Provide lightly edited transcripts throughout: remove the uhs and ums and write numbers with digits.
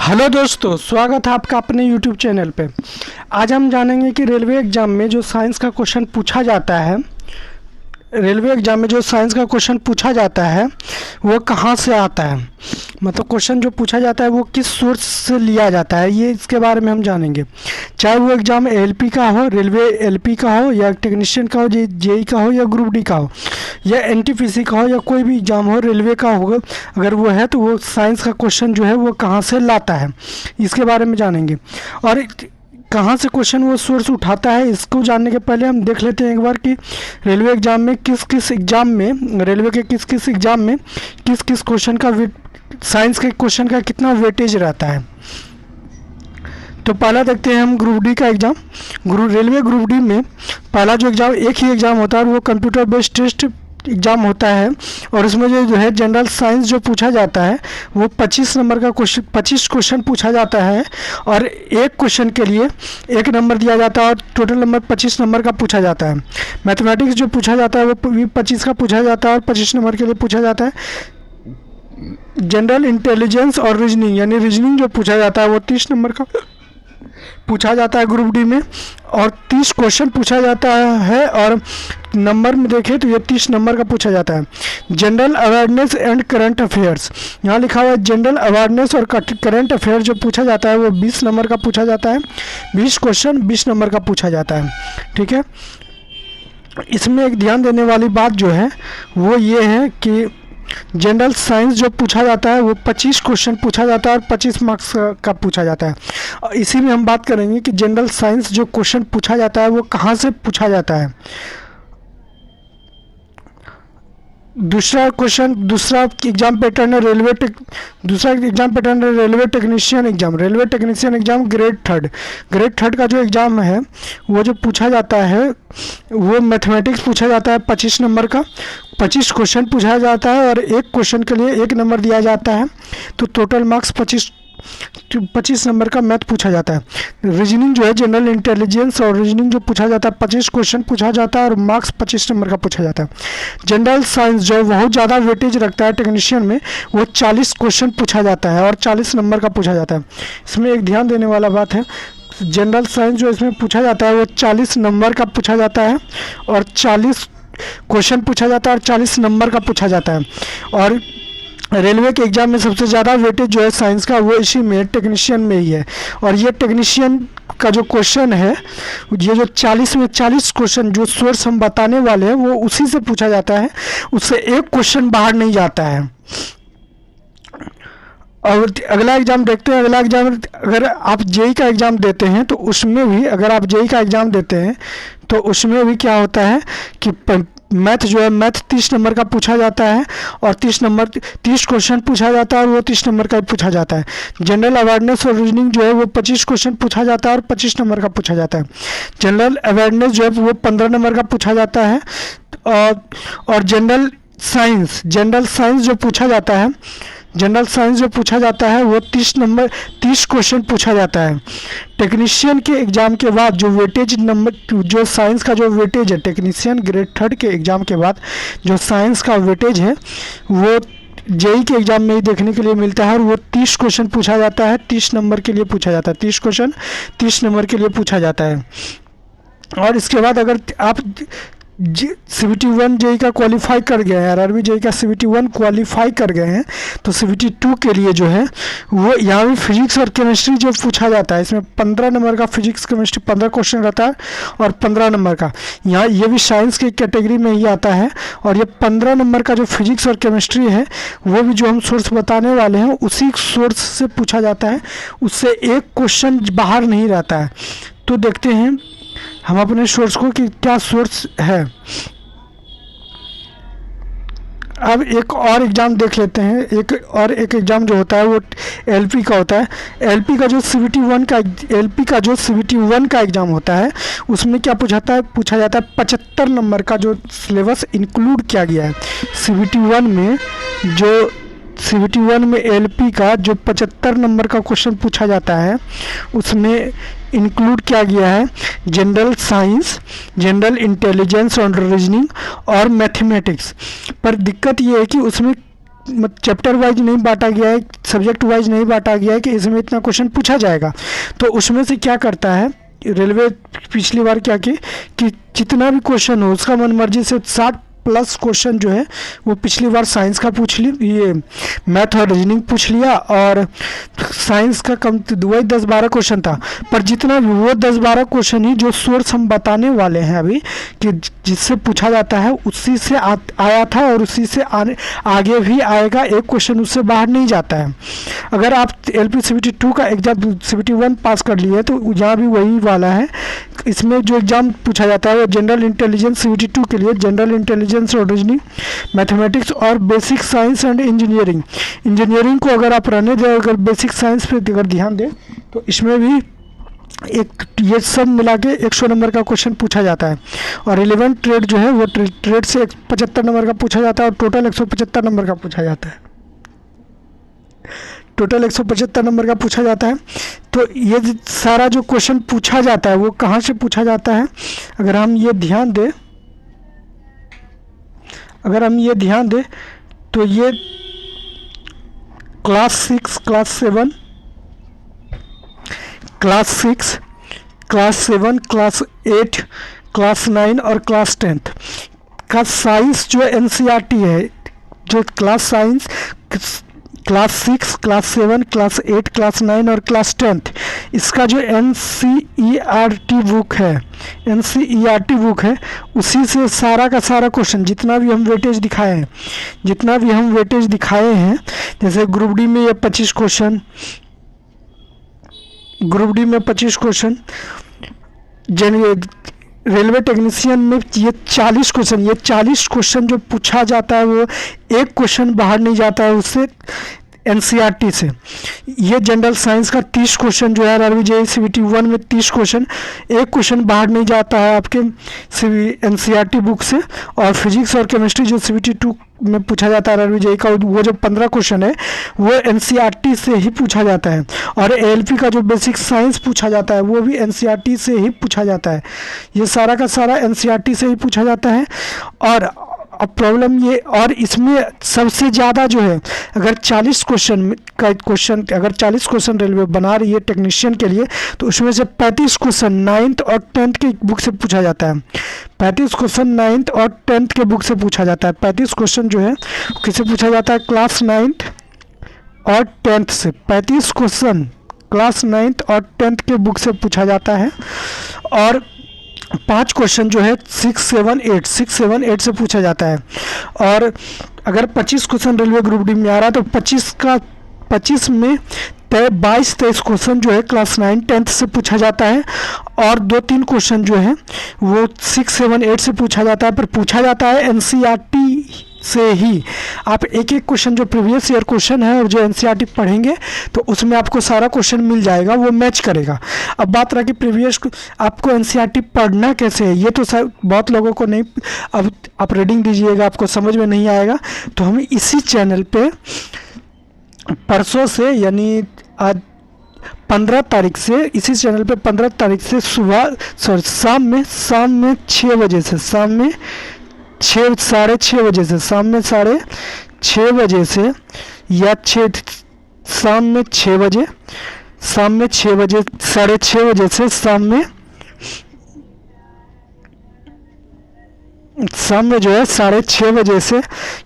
Hello दोस्तों, स्वागत है आपका अपने यूट्यूब चैनल पे। आज हम जानेंगे कि रेलवे एग्ज़ाम में जो साइंस का क्वेश्चन पूछा जाता है, वो कहाँ से आता है। मतलब क्वेश्चन जो पूछा जाता है वो किस सोर्स से लिया जाता है, ये इसके बारे में हम जानेंगे। चाहे वो एग्ज़ाम एलपी का हो, रेलवे एलपी का हो, या टेक्नीशियन का हो, जेई का हो, या ग्रुप डी का हो, या एनटीपीसी का हो, या कोई भी एग्ज़ाम हो रेलवे का होगा, अगर वो है तो वो साइंस का क्वेश्चन जो है वो कहाँ से लाता है, इसके बारे में जानेंगे। और कहाँ से क्वेश्चन वो सोर्स उठाता है, इसको जानने के पहले हम देख लेते हैं एक बार कि रेलवे एग्ज़ाम में किस किस एग्ज़ाम में, रेलवे के किस किस एग्ज़ाम में किस किस क्वेश्चन का साइंस के क्वेश्चन का कितना वेटेज रहता है। तो पहला देखते हैं हम ग्रुप डी का एग्ज़ाम। रेलवे ग्रुप डी में पहला जो एग्ज़ाम, एक ही एग्ज़ाम होता है, वो कंप्यूटर बेस्ड टेस्ट एग्ज़ाम होता है। और इसमें जो है जनरल साइंस जो पूछा जाता है वो 25 नंबर का क्वेश्चन, 25 क्वेश्चन पूछा जाता है। और एक क्वेश्चन के लिए 1 नंबर दिया जाता है और टोटल नंबर 25 नंबर का पूछा जाता है। मैथमेटिक्स जो पूछा जाता है वो 25 का पूछा जाता है और 25 नंबर के लिए पूछा जाता है। जनरल इंटेलिजेंस और रीजनिंग, यानी रीजनिंग जो पूछा जाता है वो 30 नंबर का पूछा जाता है ग्रुप डी में, और 30 क्वेश्चन पूछा जाता है। और नंबर में देखें तो ये 30 नंबर का पूछा जाता है। General awareness and current affairs, यहाँ लिखा हुआ है जनरल अवेयरनेस और करंट अफेयर जो पूछा जाता है वो 20 नंबर का पूछा जाता है। 20 क्वेश्चन 20 नंबर का पूछा जाता है। ठीक है, इसमें एक ध्यान देने वाली बात जो है वो ये है कि जनरल साइंस जो पूछा जाता है वो 25 क्वेश्चन पूछा जाता है और 25 मार्क्स का पूछा जाता है। और इसी में हम बात करेंगे कि जनरल साइंस जो क्वेश्चन पूछा जाता है वो कहाँ से पूछा जाता है। दूसरा एग्जाम पैटर्न है railway technician exam. Railway technician exam grade third का जो एग्ज़ाम है वो जो पूछा जाता है वो मैथमेटिक्स पूछा जाता है 25 नंबर का। 25 क्वेश्चन पूछा जाता है और एक क्वेश्चन के लिए 1 नंबर दिया जाता है, तो टोटल मार्क्स 25 नंबर का मैथ पूछा जाता है। रीजनिंग जो है जनरल इंटेलिजेंस और रीजनिंग जो पूछा जाता है 25 क्वेश्चन पूछा जाता है और मार्क्स 25 नंबर का पूछा जाता है। जनरल साइंस जो बहुत ज़्यादा वेटेज रखता है टेक्नीशियन में, वो 40 क्वेश्चन पूछा जाता है और 40 नंबर का पूछा जाता है। इसमें एक ध्यान देने वाला बात है, जनरल साइंस जो इसमें पूछा जाता है वो 40 नंबर का पूछा जाता है और 40 क्वेश्चन पूछा जाता है और 40 नंबर का पूछा जाता है। और रेलवे के एग्ज़ाम में सबसे ज़्यादा वेटेज जो है साइंस का वो इसी में टेक्नीशियन में ही है। और ये टेक्नीशियन का जो क्वेश्चन है, ये जो 40 में 40 क्वेश्चन जो सोर्स हम बताने वाले हैं वो उसी से पूछा जाता है, उससे एक क्वेश्चन बाहर नहीं जाता है। और अगला एग्ज़ाम देखते हैं। अगला एग्ज़ाम, अगर आप जेई का एग्ज़ाम देते हैं तो उसमें भी, अगर आप जेई का एग्ज़ाम देते हैं तो उसमें भी क्या होता है कि मैथ जो है, मैथ 30 नंबर का पूछा जाता है और 30 क्वेश्चन पूछा जाता है और वो 30 नंबर का पूछा जाता है। जनरल अवेयरनेस और रीजनिंग जो है वो 25 क्वेश्चन पूछा जाता है और 25 नंबर का पूछा जाता है। जनरल अवेयरनेस जो है वो 15 नंबर का पूछा जाता है। और जनरल साइंस जो पूछा जाता है वो 30 क्वेश्चन पूछा जाता है। टेक्नीशियन के एग्ज़ाम के बाद जो वेटेज नंबर, जो साइंस का जो वेटेज है, टेक्नीशियन ग्रेड थर्ड के एग्ज़ाम के बाद जो साइंस का वेटेज है वो जेई के एग्ज़ाम में ही देखने के लिए मिलता है। और वो 30 क्वेश्चन पूछा जाता है, 30 नंबर के लिए पूछा जाता है। 30 क्वेश्चन 30 नंबर के लिए पूछा जाता है। और इसके बाद अगर आप CBT 1 जेई का क्वालिफाई कर गए हैं, RRB जेई का CBT 1 क्वालिफाई कर गए हैं, तो CBT 2 के लिए जो है वो यहाँ भी फिजिक्स और केमिस्ट्री जो पूछा जाता है, इसमें 15 नंबर का फिजिक्स केमिस्ट्री 15 क्वेश्चन रहता है और 15 नंबर का, यहाँ ये भी साइंस की कैटेगरी में ही आता है। और ये 15 नंबर का जो फिजिक्स और केमिस्ट्री है वो भी जो हम सोर्स बताने वाले हैं उसी सोर्स से पूछा जाता है, उससे एक क्वेश्चन बाहर नहीं रहता है। तो देखते हैं हम अपने सोर्स को कि क्या सोर्स है। अब एक और एग्ज़ाम देख लेते हैं। एक एग्ज़ाम जो होता है वो एलपी का होता है। एलपी का जो CBT 1 का एग्ज़ाम होता है उसमें क्या पूछा जाता है 75 नंबर का जो सिलेबस इंक्लूड किया गया है। CBT 1 में एलपी का जो 75 नंबर का क्वेश्चन पूछा जाता है उसमें इंक्लूड किया गया है जनरल साइंस, जनरल इंटेलिजेंस और रीजनिंग और मैथमेटिक्स। पर दिक्कत ये है कि उसमें चैप्टर वाइज नहीं बांटा गया है, सब्जेक्ट वाइज नहीं बांटा गया है कि इसमें इतना क्वेश्चन पूछा जाएगा। तो उसमें से क्या करता है रेलवे, पिछली बार क्या कि जितना भी क्वेश्चन हो उसका मन मर्जी से 60+ क्वेश्चन जो है वो पिछली बार साइंस का पूछ ली, ये मैथ और रीजनिंग पूछ लिया, और साइंस का कम वही 10-12 क्वेश्चन था। पर जितना भी वो 10-12 क्वेश्चन ही जो सोर्स हम बताने वाले हैं अभी कि जिससे पूछा जाता है उसी से आया था और उसी से आगे भी आएगा, एक क्वेश्चन उससे बाहर नहीं जाता है। अगर आप LP CBT 2 का एग्जाम CBT 1 पास कर लिए तो यहाँ भी वही वाला है। इसमें जो एग्ज़ाम पूछा जाता है वो जनरल इंटेलिजेंस CBT 2 के लिए जनरल इंटेलिजेंस और रीजनिंग, मैथमेटिक्स और बेसिक साइंस एंड इंजीनियरिंग को अगर आप रहने दें, अगर बेसिक साइंस पे अगर ध्यान दें तो इसमें भी एक ये सब मिला के 100 नंबर का क्वेश्चन पूछा जाता है। और रिलेवेंट ट्रेड जो है वो ट्रेड से 75 नंबर का पूछा जाता है और टोटल 175 नंबर का पूछा जाता है। टोटल 175 नंबर का पूछा जाता है। तो ये सारा जो क्वेश्चन पूछा जाता है वो कहाँ से पूछा जाता है, अगर हम ये ध्यान दें तो ये class 6, class 7, class 7, class 8, class 9 और क्लास 10 का साइंस जो NCERT है, जो class science class 6, class 7, class 8, class 9 और क्लास 10 इसका जो NCERT बुक है उसी से सारा का सारा क्वेश्चन जितना भी हम वेटेज दिखाए हैं, जैसे ग्रुप डी में ये 25 क्वेश्चन, रेलवे टेक्नीशियन में ये 40 क्वेश्चन जो पूछा जाता है वो एक क्वेश्चन बाहर नहीं जाता है उससे NCERT से। ये जनरल साइंस का 30 क्वेश्चन जो है RRB JEE CBT 1 में 30 क्वेश्चन, एक क्वेश्चन बाहर नहीं जाता है आपके NCERT बुक से। और फिजिक्स और केमिस्ट्री जो CBT 2 में पूछा जाता है RRB JEE का, वो जो 15 क्वेश्चन है वो NCERT से ही पूछा जाता है। और ALP का जो बेसिक साइंस पूछा जाता है वो भी NCERT से ही पूछा जाता है। ये सारा का सारा NCERT से ही पूछा जाता है। और अब प्रॉब्लम ये, और इसमें सबसे ज़्यादा जो है अगर 40 क्वेश्चन रेलवे बना रही है टेक्नीशियन के लिए तो उसमें से 35 क्वेश्चन 9th और 10th की बुक से पूछा जाता है। 35 क्वेश्चन 9th और 10th के बुक से पूछा जाता है। 35 क्वेश्चन जो है किससे पूछा जाता है, क्लास 9th और 10th से। 35 क्वेश्चन क्लास 9th और 10th के बुक से पूछा जाता है। और 5 क्वेश्चन जो है 6, 7, 8 से पूछा जाता है। और अगर 25 क्वेश्चन रेलवे ग्रुप डी में आ रहा है तो 25 में 22-23 क्वेश्चन जो है क्लास 9, 10th से पूछा जाता है। और 2-3 क्वेश्चन जो है वो 6, 7, 8 से पूछा जाता है। पर पूछा जाता है NCERT से ही। आप एक क्वेश्चन जो प्रीवियस ईयर क्वेश्चन है और जो NCERT पढ़ेंगे तो उसमें आपको सारा क्वेश्चन मिल जाएगा, वो मैच करेगा। अब बात रहा कि प्रीवियस आपको NCERT पढ़ना कैसे है, ये तो बहुत लोगों को नहीं, अब आप रीडिंग दीजिएगा आपको समझ में नहीं आएगा। तो हम इसी चैनल पे परसों से यानी आज 15 तारीख से इसी चैनल पे 15 तारीख से शाम में 6 बजे से, साढ़े 6 बजे से, शाम में 6:30 बजे से या शाम में 6 बजे, साढ़े 6 बजे से शाम में जो है 6:30 बजे से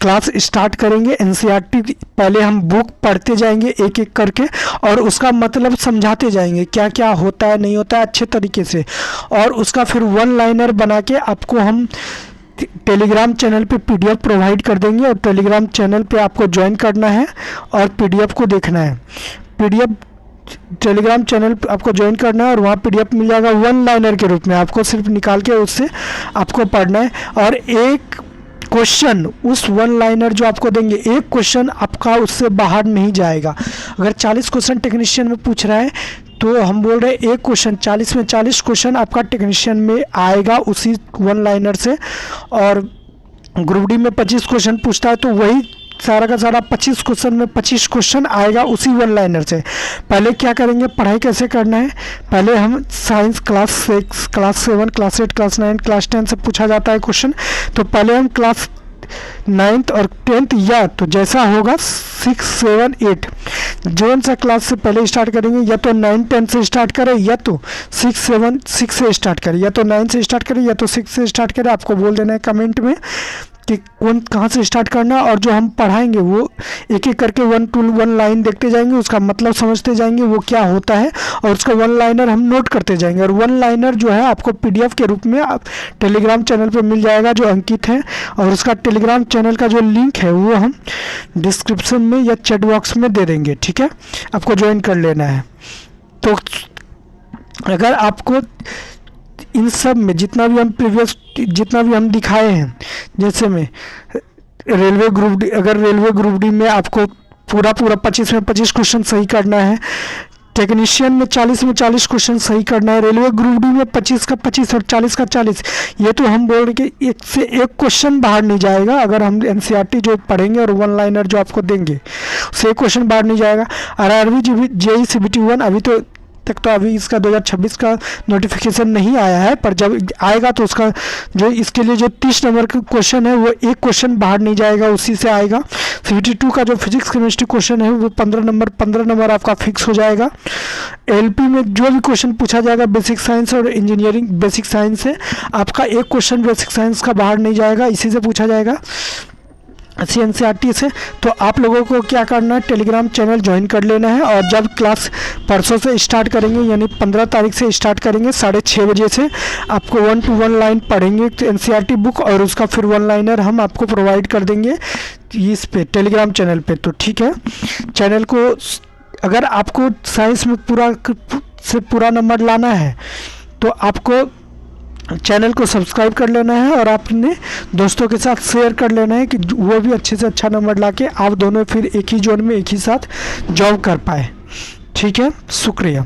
क्लास स्टार्ट करेंगे। NCERT पहले हम बुक पढ़ते जाएंगे एक एक करके और उसका मतलब समझाते जाएंगे क्या क्या होता है नहीं होता है अच्छे तरीके से। और उसका फिर 1 लाइनर बना के आपको हम टेलीग्राम चैनल पे PDF प्रोवाइड कर देंगे। और टेलीग्राम चैनल पे आपको ज्वाइन करना है और PDF को देखना है। टेलीग्राम चैनल आपको ज्वाइन करना है और वहाँ PDF मिल जाएगा 1 लाइनर के रूप में, आपको सिर्फ निकाल के उससे आपको पढ़ना है। और एक क्वेश्चन उस 1 लाइनर जो आपको देंगे, एक क्वेश्चन आपका उससे बाहर नहीं जाएगा। अगर 40 क्वेश्चन टेक्नीशियन में पूछ रहा है तो हम बोल रहे हैं एक क्वेश्चन 40 में 40 क्वेश्चन आपका टेक्नीशियन में आएगा उसी 1 लाइनर से। और ग्रुप डी में 25 क्वेश्चन पूछता है तो वही सारा का सारा 25 क्वेश्चन में 25 क्वेश्चन आएगा उसी 1 लाइनर से। पहले क्या करेंगे, पढ़ाई कैसे करना है, पहले हम science class 6, class 7, class 8, class 9, class 10 से पूछा जाता है क्वेश्चन। तो पहले हम क्लास 9th और 10th, या तो जैसा होगा 6, 7, 8 जोन सा क्लास से पहले स्टार्ट करेंगे, या तो 9, 10 से स्टार्ट करें, या तो 6, 7, 6 से स्टार्ट करें, या तो 9 से स्टार्ट करें, या तो 6 से स्टार्ट करें। आपको बोल देना है कमेंट में कि कौन कहाँ से स्टार्ट करना, और जो हम पढ़ाएंगे वो एक एक करके 1 to 1 लाइन देखते जाएंगे, उसका मतलब समझते जाएंगे वो क्या होता है, और उसका 1 लाइनर हम नोट करते जाएंगे। और 1 लाइनर जो है आपको PDF के रूप में आप टेलीग्राम चैनल पे मिल जाएगा जो अंकित है, और उसका टेलीग्राम चैनल का जो लिंक है वो हम डिस्क्रिप्शन में या चैट बॉक्स में दे देंगे, ठीक है, आपको ज्वाइन कर लेना है। तो अगर आपको इन सब में जितना भी हम दिखाए हैं, जैसे में रेलवे ग्रुप डी, अगर रेलवे ग्रुप डी में आपको पूरा 25 में 25 क्वेश्चन सही करना है, टेक्नीशियन में 40 में 40 क्वेश्चन सही करना है, रेलवे ग्रुप डी में 25 का 25 और 40 का 40, ये तो हम बोल रहे कि एक से एक क्वेश्चन बाहर नहीं जाएगा। अगर हम NCERT जो पढ़ेंगे और 1 लाइनर जो आपको देंगे उससे एक क्वेश्चन बाहर नहीं जाएगा। RRB JEE CBT 1 अभी तो तक तो अभी इसका 2026 का नोटिफिकेशन नहीं आया है, पर जब आएगा तो उसका जो इसके लिए जो 30 नंबर का क्वेश्चन है वो एक क्वेश्चन बाहर नहीं जाएगा, उसी से आएगा। CBT 2 का जो फिजिक्स केमिस्ट्री क्वेश्चन है वो 15 नंबर आपका फिक्स हो जाएगा। LP में जो भी क्वेश्चन पूछा जाएगा बेसिक साइंस और इंजीनियरिंग बेसिक साइंस से, आपका एक क्वेश्चन बेसिक साइंस का बाहर नहीं जाएगा, इसी से पूछा जाएगा NCERT से। तो आप लोगों को क्या करना है, टेलीग्राम चैनल ज्वाइन कर लेना है, और जब क्लास परसों से स्टार्ट करेंगे यानी 15 तारीख से स्टार्ट करेंगे 6:30 बजे से, आपको 1 to 1 लाइन पढ़ेंगे NCERT बुक, और उसका फिर 1 लाइनर हम आपको प्रोवाइड कर देंगे इस पे टेलीग्राम चैनल पे। तो ठीक है, चैनल को अगर आपको साइंस में पूरा नंबर लाना है तो आपको चैनल को सब्सक्राइब कर लेना है, और अपने दोस्तों के साथ शेयर कर लेना है कि वो भी अच्छे से अच्छा नंबर लाके आप दोनों फिर एक ही जोन में एक ही साथ जॉब कर पाए। ठीक है, शुक्रिया।